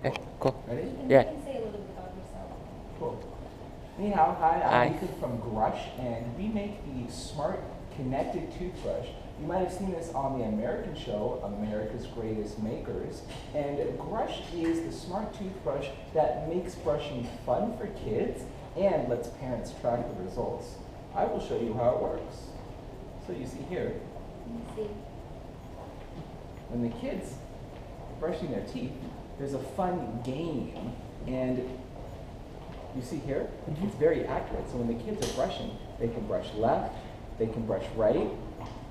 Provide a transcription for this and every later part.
Okay, cool. Ready? Yeah. You can say a little bit about yourself. Cool. Ni hao, hi, Hi. I'm Ethan from Grush, and we make the smart connected toothbrush. You might have seen this on the American show, America's Greatest Makers. And Grush is the smart toothbrush that makes brushing fun for kids and lets parents track the results. I will show you how it works. So you see here, Let me see. when the kids are brushing their teeth, there's a fun game. And you see here, it's very accurate. So when the kids are brushing, they can brush left, they can brush right,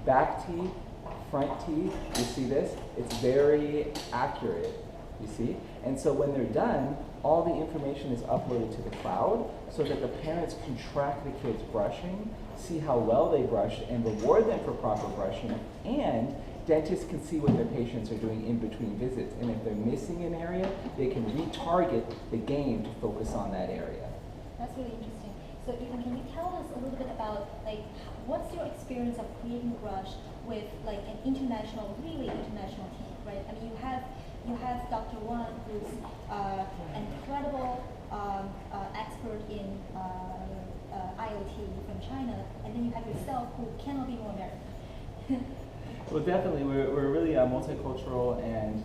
back teeth, front teeth. You see this? It's very accurate, you see? And so when they're done, all the information is uploaded to the cloud so that the parents can track the kids brushing, see how well they brushed, and reward them for proper brushing. And dentists can see what their patients are doing in between visits. And if they're missing an area, they can retarget the game to focus on that area. That's really interesting. So Ethan, can you tell us a little bit about what's your experience of creating Grush with an international, really international team, right? I mean, you have Dr. Wang, who's an incredible expert in IoT from China, and then you have yourself, who cannot be more American. Well, definitely, we're really a multicultural and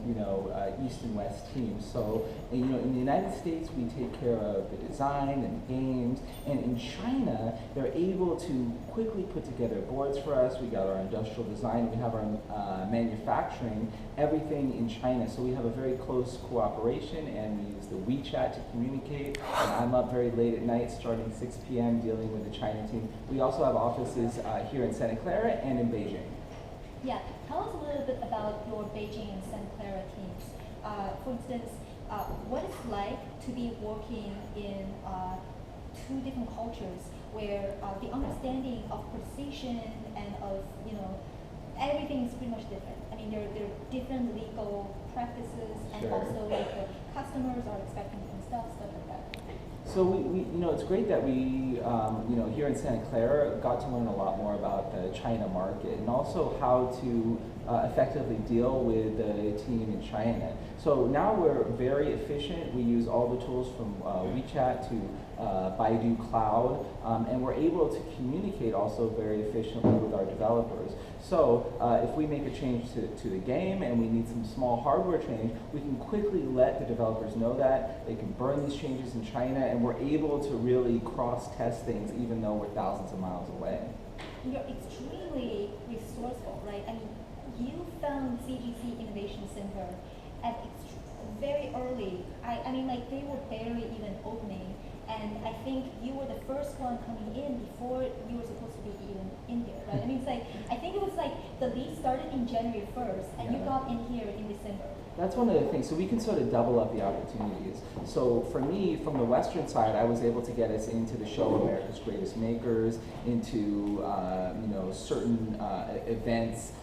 East and West team. So in the United States, we take care of the design and the games, and in China, they're able to quickly put together boards for us. We got our industrial design, we have our manufacturing, everything in China. So we have a very close cooperation, and we use the WeChat to communicate. And I'm up very late at night, starting 6 p.m. dealing with the China team. We also have offices here in Santa Clara and in Beijing. Yeah, tell us a little bit about your Beijing and Santa Clara teams. For instance, what it's like to be working in two different cultures where the understanding of precision and of everything is pretty much different. I mean, there are different legal practices, and Sure. also the customers are expecting different stuff like that. So we it's great that we, here in Santa Clara got to learn a lot more about the China market and also how to effectively deal with the team in China. So now we're very efficient. We use all the tools from WeChat to Baidu Cloud, and we're able to communicate also very efficiently with our developers. So if we make a change to the game and we need some small hardware change, we can quickly let the developers know that. They can burn these changes in China, and we're able to really cross-test things even though we're thousands of miles away. You're extremely resourceful, right? I mean, you found CGC Innovation Center at very early. I mean, they were barely even opening, and I think you were the first one coming in before you were supposed to be even in here, right? I mean, I think it was the lead started in January 1st, and you got in here in December. That's one of the things. So we can sort of double up the opportunities. So for me, from the Western side, I was able to get us into the show America's Greatest Makers, into certain events,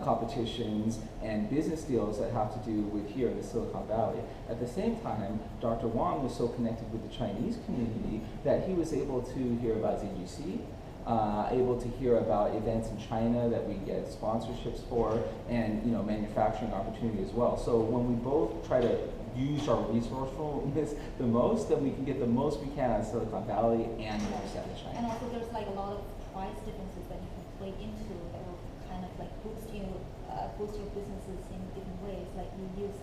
competitions, and business deals that have to do with here in the Silicon Valley. At the same time, Dr. Wang was so connected with the Chinese community that he was able to hear about ZGC, able to hear about events in China that we get sponsorships for, and manufacturing opportunity as well. So when we both try to use our resourcefulness the most, then we can get the most we can out of Silicon Valley and the most out of China. And also there's a lot of price differences that you can play into that will kind of boost your businesses in different ways. You use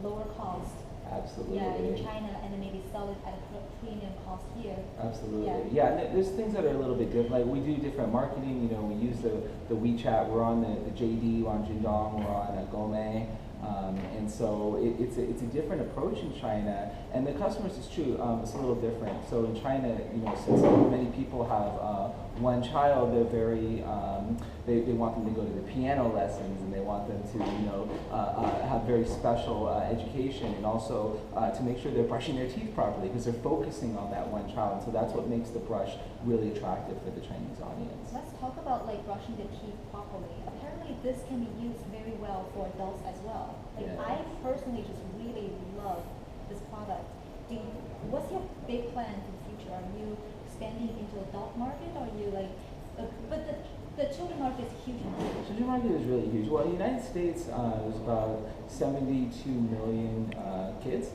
lower cost. Absolutely. Yeah, in China, and then maybe sell it at a premium cost here. Absolutely. Yeah, and there's things that are a little bit different. Like we do different marketing. We use the WeChat. We're on the JD. We're on Jingdong. We're on Gome. And so it's a different approach in China, and the customers is true. It's a little different. So in China, since many people have one child, they're very they want them to go to the piano lessons, and they want them to have very special education, and also to make sure they're brushing their teeth properly because they're focusing on that one child. And so that's what makes the brush really attractive for the Chinese audience. Let's talk about brushing the teeth properly. Apparently, this can be used very well for adults as well. I personally just really love this product. What's your big plan for the future? Are you expanding into adult market, or are you but the children market is huge. Children market is really huge. Well, in the United States, there's about 72 million kids,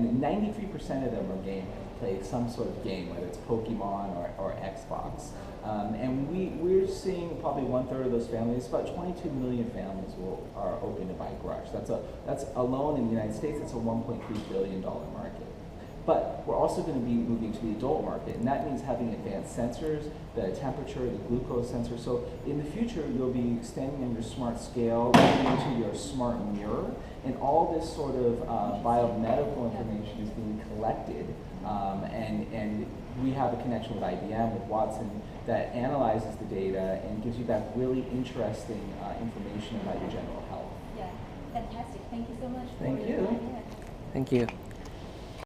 and 93% of them are gamers, play some sort of game, whether it's Pokemon or Xbox. And we're seeing probably 1/3 of those families, about 22 million families are open to buy Grush. That's alone in the United States, it's a $1.3 billion market. But we're also going to be moving to the adult market, and that means having advanced sensors, the temperature, the glucose sensor. So in the future, you'll be standing on your smart scale, looking into your smart mirror, and all this sort of biomedical information is being collected. And we have a connection with IBM, with Watson, that analyzes the data and gives you back really interesting information about your general health. Yeah, fantastic. Thank you so much. Thank you. Time. Yeah. Thank you.